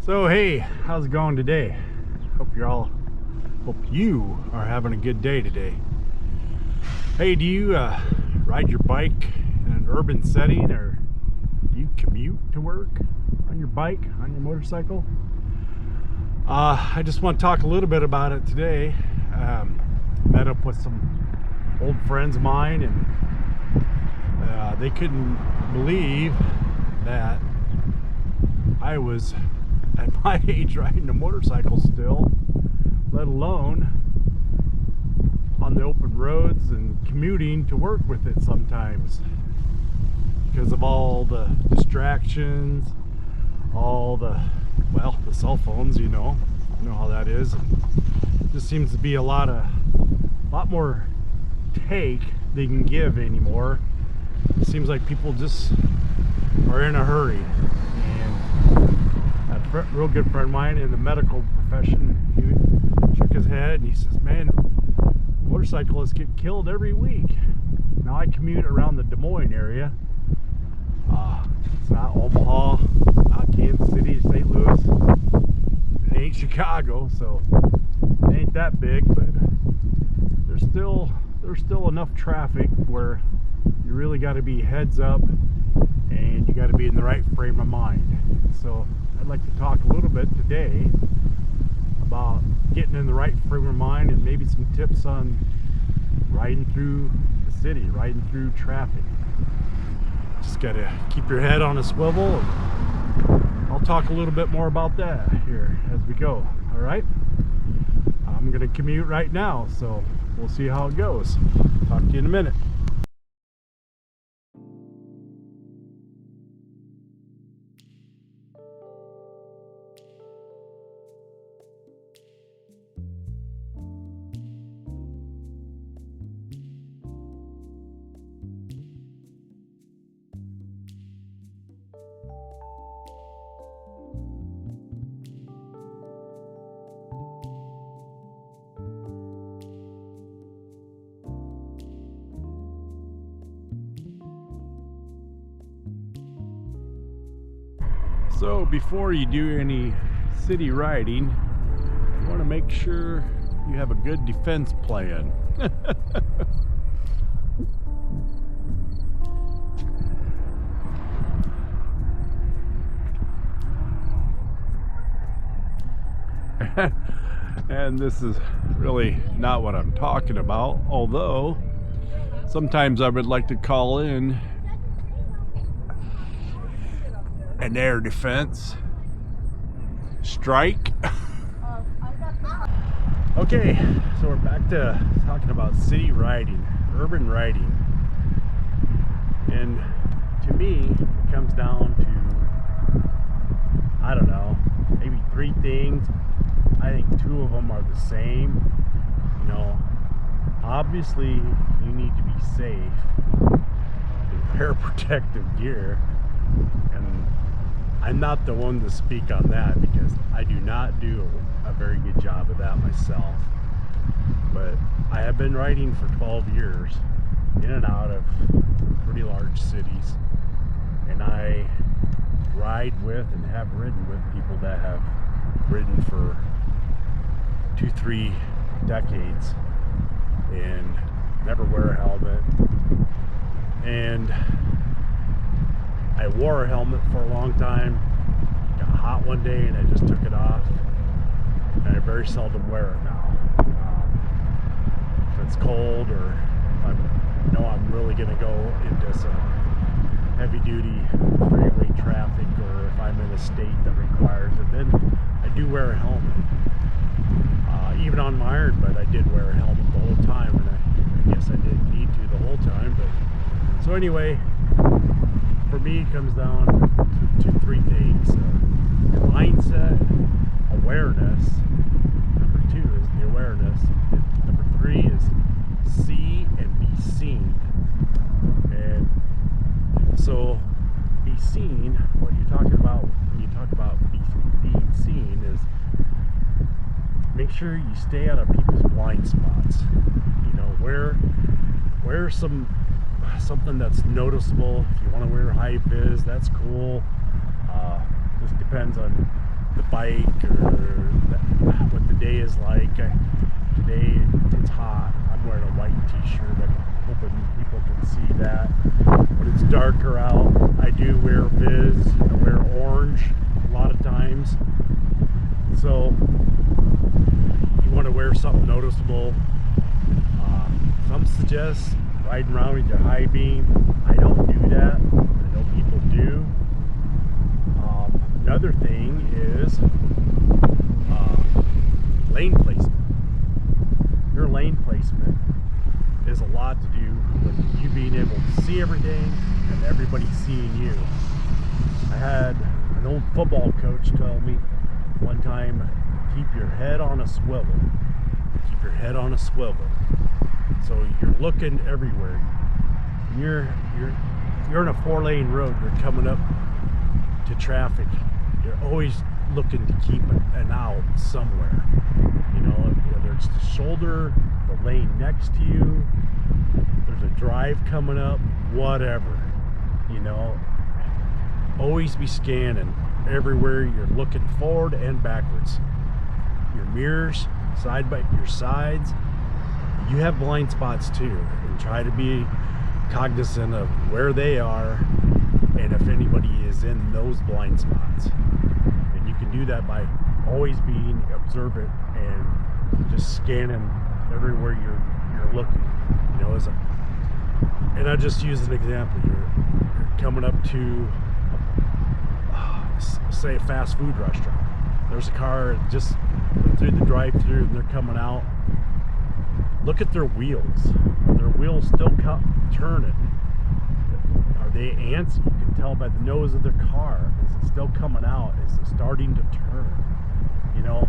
So hey, how's it going today? Hope you are having a good day today. Hey, do you ride your bike in an urban setting, or do you commute to work on your bike, on your motorcycle? I just want to talk a little bit about it today. Met up with some old friends of mine, and they couldn't believe that I was at my age riding a motorcycle still, let alone on the open roads and commuting to work with it sometimes, because of all the distractions, all the cell phones, you know how that is. And just seems to be a lot more take they can give anymore. It seems like people just are in a hurry. And a real good friend of mine in the medical profession, he shook his head and he says, "Man, motorcyclists get killed every week." Now I commute around the Des Moines area. It's not Omaha, not Kansas City, St. Louis. It ain't Chicago, so it ain't that big, but there's still enough traffic where you really got to be heads up and you got to be in the right frame of mind. So I'd like to talk a little bit today about getting in the right frame of mind and maybe some tips on riding through the city, riding through traffic. Just got to keep your head on a swivel, and I'll talk a little bit more about that here as we go. All right, I'm gonna commute right now, so we'll see how it goes. Talk to you in a minute. So before you do any city riding, you want to make sure you have a good defense plan. And this is really not what I'm talking about, although sometimes I would like to call in an air defense strike. Okay, so we're back to talking about city riding, urban riding. And to me, it comes down to, I don't know, maybe three things. I think two of them are the same. You know, obviously you need to be safe and wear protective gear. And I'm not the one to speak on that because I do not do a very good job of that myself. But I have been riding for 12 years in and out of pretty large cities, and I ride with and have ridden with people that have ridden for 2-3 decades and never wear a helmet. And I wore a helmet for a long time, got hot one day and I just took it off, and I very seldom wear it now. If it's cold, or if I'm really going to go into some heavy duty freeway traffic, or if I'm in a state that requires it, then I do wear a helmet. Even on my iron bike I did wear a helmet the whole time, and I guess I didn't need to the whole time. But so anyway, for me it comes down to three things: your mindset, awareness. Number two is the awareness. And number three is see and be seen. And so be seen, what you're talking about when you talk about being seen is make sure you stay out of people's blind spots. You know, wear something that's noticeable. If you want to wear high vis, that's cool. Just depends on the bike or what the day is like. Today it's hot. I'm wearing a white t-shirt. I'm hoping people can see that. When it's darker out, I do wear Viz. I wear orange a lot of times. So you want to wear something noticeable. Some suggest riding around with your high beam. I don't do that. I know people do. Another thing is lane placement. Your lane placement is a lot to do with you being able to see everything and everybody seeing you. I had an old football coach tell me one time, keep your head on a swivel. Keep your head on a swivel. So you're looking everywhere. You're in a 4-lane road. You're coming up to traffic. You're always looking to keep an out somewhere. You know, whether it's the shoulder, the lane next to you, there's a drive coming up, whatever. You know, always be scanning everywhere. You're looking forward and backwards. Your mirrors, your sides. You have blind spots too, and try to be cognizant of where they are and if anybody is in those blind spots. And you can do that by always being observant and just scanning everywhere you're looking. You know, and I just use an example. You're coming up to say a fast food restaurant. There's a car that just went through the drive-thru and they're coming out. Look at their wheels. Are their wheels still turning? Are they antsy? You can tell by the nose of their car. Is it still coming out? Is it starting to turn? You know,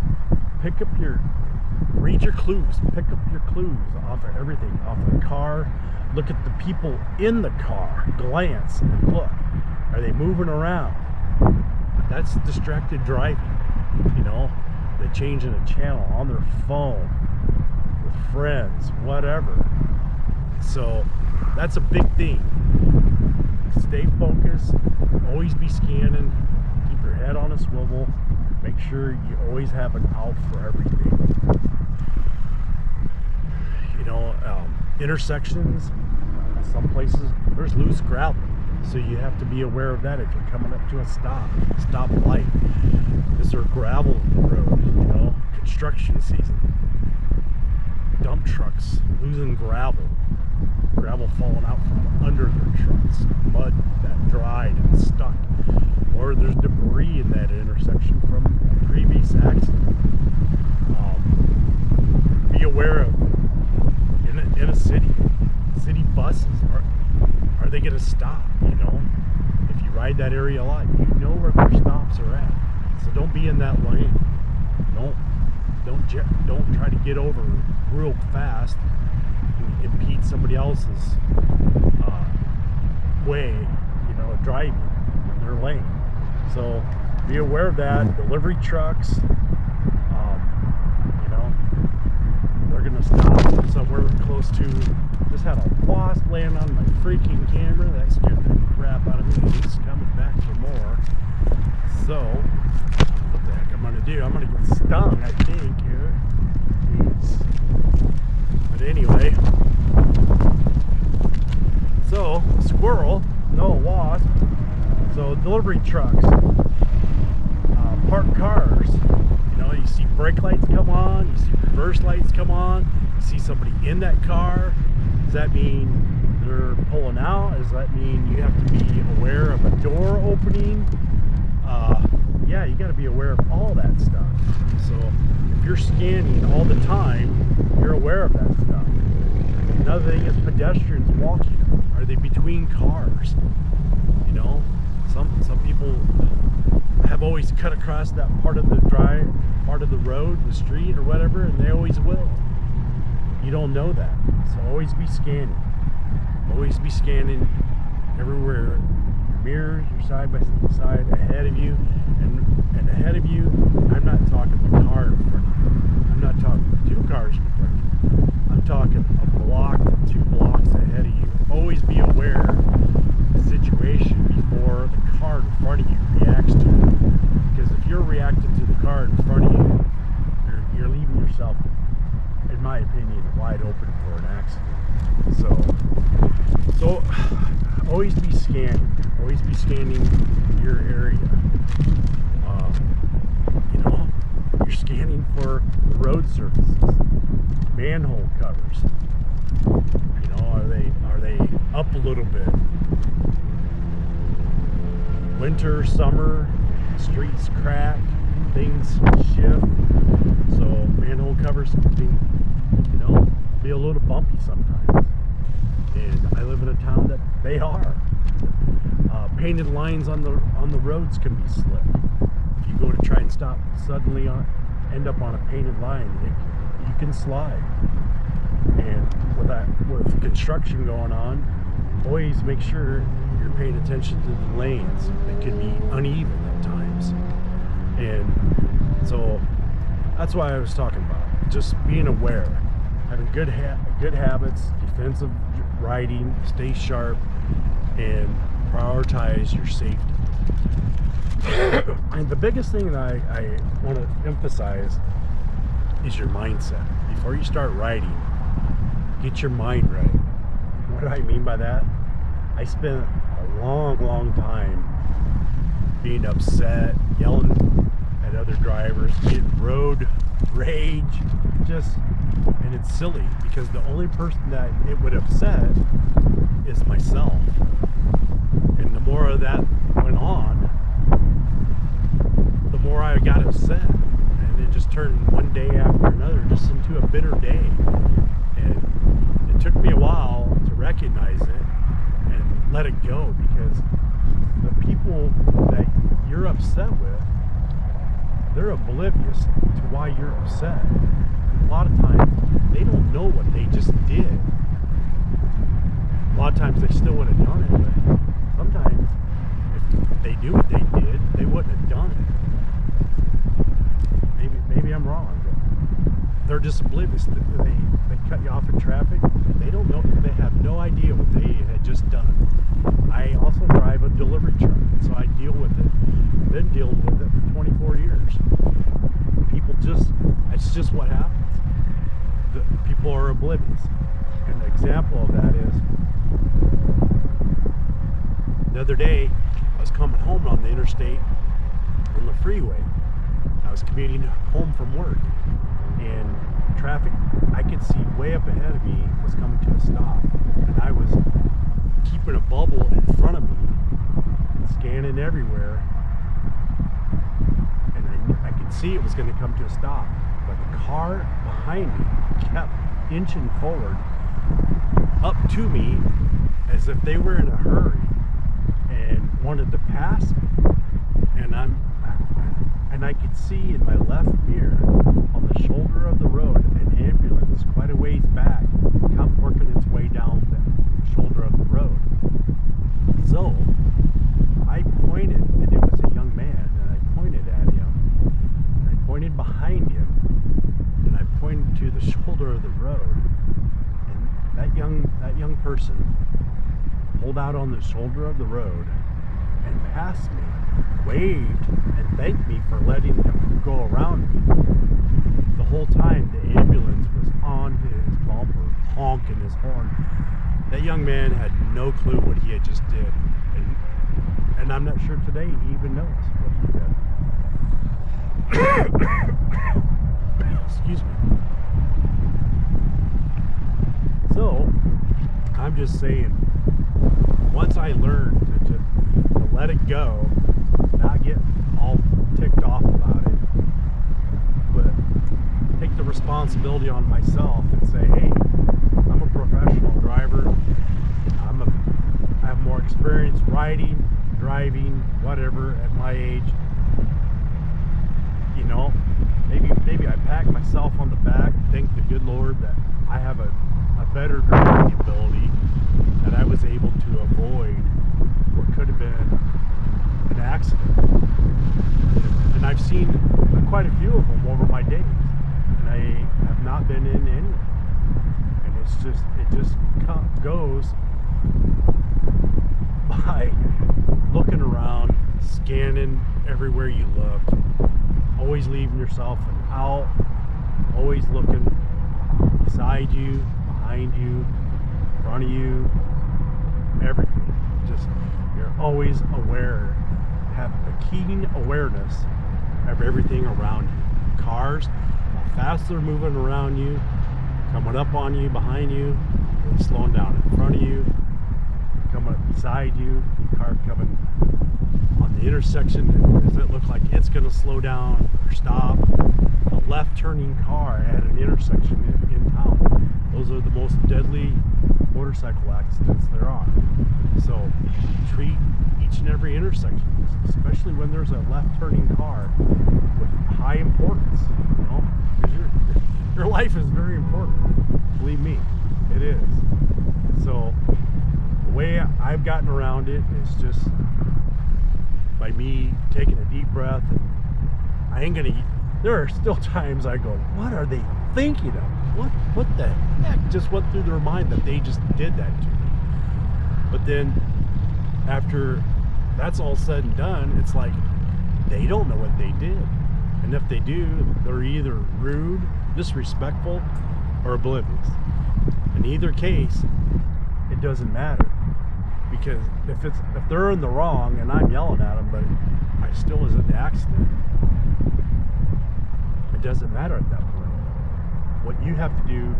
read your clues. Pick up your clues off of everything, off of the car. Look at the people in the car. Glance and look. Are they moving around? That's distracted driving. You know, they're changing a channel on their phone, with friends, whatever. So that's a big thing. Stay focused, always be scanning, keep your head on a swivel, make sure you always have an out for everything. You know, intersections, some places there's loose gravel, so you have to be aware of that if you're coming up to a stop light. Is there gravel in the road? You know, construction season. Dump trucks losing gravel falling out from under their trucks, mud that dried and stuck, or there's debris in that intersection from a previous accident. Be aware of in a city buses, are they going to stop? You know, if you ride that area a lot, you know where their stops are at, so don't be in that lane. Don't try to get over real fast and impede somebody else's way, you know, driving in their lane. So be aware of that. Delivery trucks, you know, they're gonna stop somewhere close to. Just had a wasp land on my freaking camera. That scared the crap out of me. It's coming back for more. So what the heck I'm gonna do? I'm gonna get stung, I think, here. Jeez. But anyway, so squirrel, no wasp. So delivery trucks, parked cars. You know, you see brake lights come on, you see reverse lights come on, you see somebody in that car. Does that mean they're pulling out? Does that mean you have to be aware of a door opening? Yeah, you got to be aware of all that stuff. So if you're scanning all the time, you're aware of that stuff. Another thing is pedestrians walking. Are they between cars? You know, some people have always cut across that part of the road, the street or whatever, and they always will. You don't know that. So always be scanning. Always be scanning everywhere. Your mirrors, your side by side, ahead of you, and ahead of you, I'm not talking the car in front of you. I'm not talking two cars in front of you. I'm talking a block to 2 blocks ahead of you. Always be aware of the situation before the car in front of you reacts to it. Because if you're reacting to my opinion, wide open for an accident. So always be scanning. Always be scanning your area. You're scanning for road surfaces, manhole covers. Are they up a little bit? Winter, summer, streets crack, things shift. So manhole covers can be a little bumpy sometimes. And I live in a town that they are. Painted lines on the roads can be slick. If you go to try and stop, suddenly end up on a painted line, you can slide. And with construction going on, always make sure you're paying attention to the lanes. They can be uneven at times. And so that's why I was talking about just being aware, having good habits, defensive riding, stay sharp, and prioritize your safety. And the biggest thing that I want to emphasize is your mindset. Before you start riding, get your mind right. What do I mean by that? I spent a long time being upset, yelling at other drivers, getting road rage, and it's silly because the only person that it would upset is myself. And the more of that went on, the more I got upset, and it just turned one day after another just into a bitter day. And it took me a while to recognize it and let it go, because the people that you're upset with, they're oblivious to why you're upset. A lot of times they don't know what they just did. A lot of times they still would have done it, but sometimes if they knew what they did, they wouldn't have done it. Maybe I'm wrong, but they're just oblivious. They cut you off in traffic. They don't know. They have no idea what they had just done. I also drive a delivery truck, and so I deal with it. Been dealing with it for 24 years. It's just what happens. People are oblivious. And an example of that is, the other day, I was coming home on the interstate, on the freeway. I was commuting home from work, and traffic I could see way up ahead of me was coming to a stop, and I was keeping a bubble in front of me, scanning everywhere, and I could see it was going to come to a stop, but the car behind me kept inching forward up to me as if they were in a hurry and wanted to pass me. And I could see in my left mirror, on the shoulder of the road, an ambulance quite a ways back, come working its way down the shoulder of the road. So I pointed, and it was a young man, and I pointed at him, and I pointed behind him, and I pointed to the shoulder of the road, and that young person pulled out on the shoulder of the road and passed me, waved and thanked me for letting him go around me. The whole time the ambulance was on his bumper, honking his horn. That young man had no clue what he had just did, and I'm not sure today he even knows what he did. Excuse me. So I'm just saying, once I learned to let it go, not get all ticked off about it, but take the responsibility on myself and say, hey, I'm a professional driver. I have more experience riding, driving, whatever at my age. Maybe I pat myself on the back, thank the good Lord that I have a better driving ability, that I was able to avoid what could have been an accident. And I've seen quite a few of them over my days, and I have not been in any. And it just goes by looking around, scanning everywhere you look, always leaving yourself out, always looking, beside you, behind you, in front of you, everything. Just, you're always aware, have a keen awareness of everything around you. Cars, how fast they're moving around you, coming up on you, behind you, slowing down in front of you, coming up beside you, car coming on the intersection. Does it look like it's going to slow down or stop? A left turning car at an intersection in town. Those are the most deadly motorcycle accidents there are. So treat each and every intersection, especially when there's a left turning car, with high importance, you know, because your life is very important. Believe me, it is. So the way I've gotten around it is just by me taking a deep breath. And I ain't gonna, there are still times I go, what are they thinking of? What the heck just went through their mind that they just did that to me? But then after that's all said and done, it's like they don't know what they did. And if they do, they're either rude, disrespectful, or oblivious. In either case, it doesn't matter. Because if they're in the wrong and I'm yelling at them, but I still was in the accident, it doesn't matter at that point. What you have to do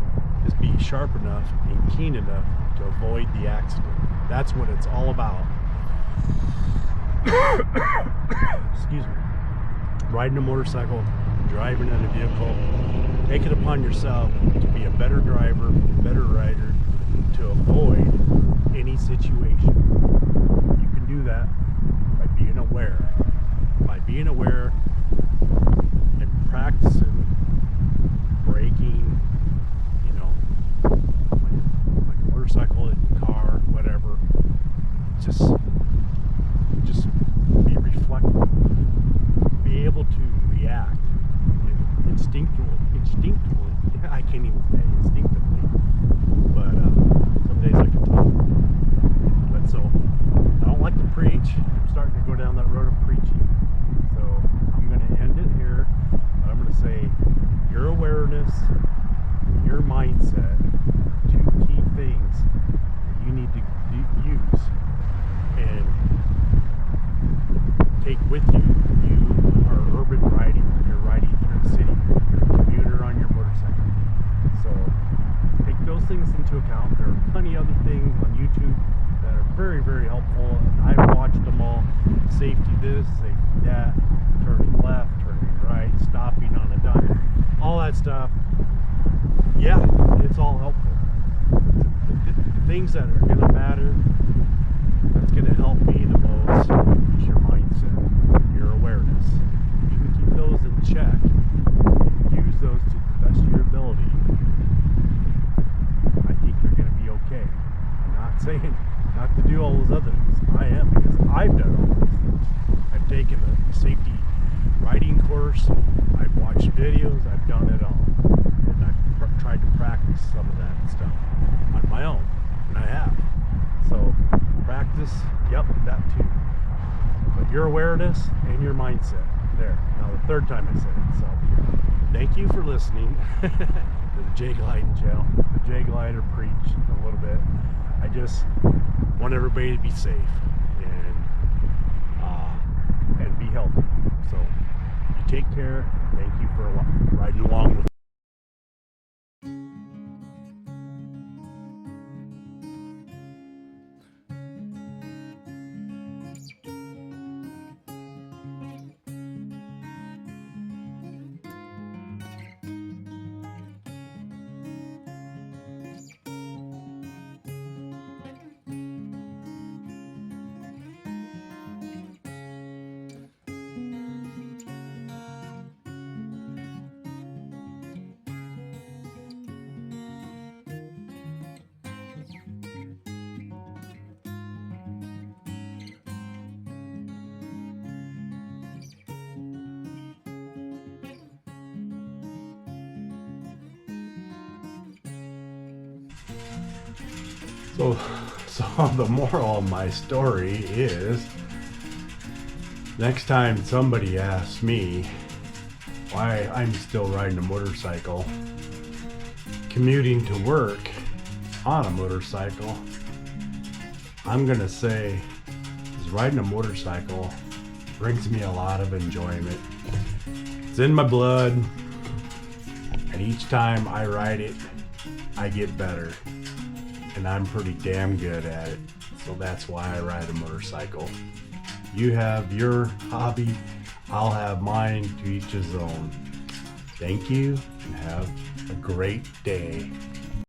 is be sharp enough and keen enough to avoid the accident. That's what it's all about. Excuse me. Riding a motorcycle, driving in a vehicle, take it upon yourself to be a better driver, a better rider, to avoid any situation. You can do that by being aware. By being aware and practicing braking, you know, like a motorcycle, a car, whatever. Just be reflective. Be able to react instinctually. I can't even say instinctively, but some days I can talk. But so I don't like to preach. I'm starting to go down that road of preaching, so I'm going to end it here. I'm going to say your awareness, your mindset, two key things that you need to use and take with you. You are urban riding. You're riding through the city. You're a commuter on your motorcycle. So take those things into account. There are plenty of other things on YouTube that are very, very helpful. I've watched them all. Safety this, safety that, turning left, turning right, stopping on a dime, all that stuff. Yeah, it's all helpful. The things that are going to matter, that's going to help me the most, is your mindset, your awareness. You can keep those in check, use those to the best of your ability. I think you're going to be okay. I'm not saying not to do all those other things. I am, because I've done all those things. I've taken a safety riding course. I've watched videos. I've done it all. And I've tried to practice some of that stuff on my own. And I have. So practice, yep, that too. But your awareness and your mindset. There. Now the third time I said it. So thank you for listening to the Jay Gliding channel. The Jay Glider preach a little bit. I just want everybody to be safe and be healthy. So you take care. Thank you for riding along with me. So the moral of my story is, next time somebody asks me why I'm still riding a motorcycle, commuting to work on a motorcycle, I'm gonna say is riding a motorcycle brings me a lot of enjoyment. It's in my blood, and each time I ride it, I get better, and I'm pretty damn good at it. So that's why I ride a motorcycle. You have your hobby, I'll have mine, to each his own. Thank you, and have a great day.